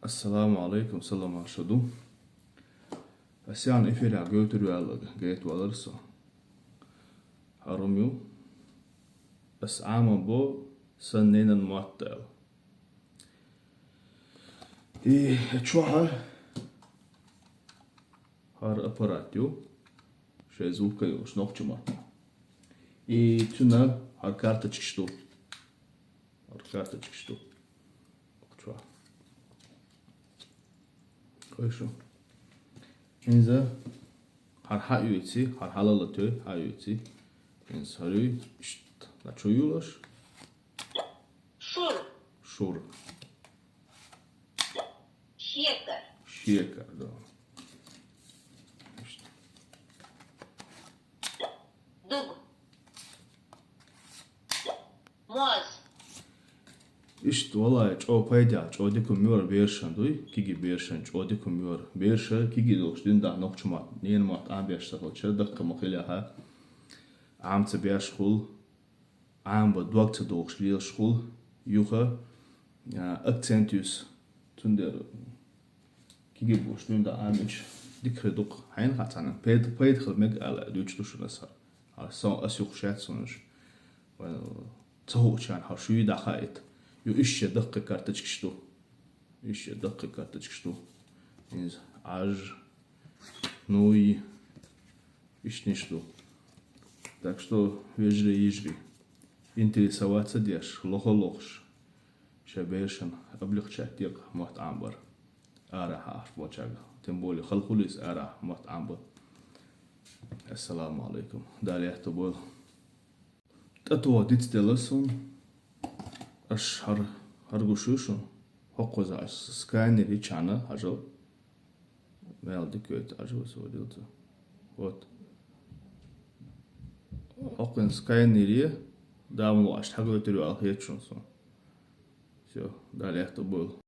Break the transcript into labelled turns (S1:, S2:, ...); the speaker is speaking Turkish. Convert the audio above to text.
S1: Assalamu alaikum, salam arşadu. Asiyan efira götürüyorlar, getiriyorlarsa. Harumyu. As ama bu sannenin muattal. Çoğu har aparatyo. Şey zuvkayı snokçuma. Tuna har karta çıkıştı. Har karta çıkıştı. Çoğu. Koyuşu. İnza har hayuti, har halalatı hayuti. İnza harı işte na çoyular.
S2: Şur.
S1: Şur.
S2: Şeker.
S1: Şeker da. İşte.
S2: Dug. Moz.
S1: İşte vallahi çoğu payda, çoğu dikumyor beşen duy, kigi beşen çoğu dikumyor beşe, kigi dokş dün daha nokçuma, niye mat am beş sakal, dakika makila am te beş schul, am bu dokte dokş liel schul, yuha, accentus, tünder, kigi boş dün daha am iç, dikre dok, hain hatanen, payt xilmek ala, düç duşuna sar, son asyuk şat sonuç, تهوشان هرشوي دخائت يو إيش دقة كارتش كشتو إيش دقة كارتش كشتو إنز عج نوي إيش نشتو так что يجري интересоваться деш лохолохш شبيشن облегчать тех мот амбар ара хаф бочага тем более халхулис ара мот амбар ассаламу алейкум далее то был تطوع ديت تلسون أشهر هرجوشوشون حقوزا سكاينري channel هجو مالدي كويت هجو سوديلتو вот حقن سكاينري داملو أشتغل تريو أخيتشون سو далее то был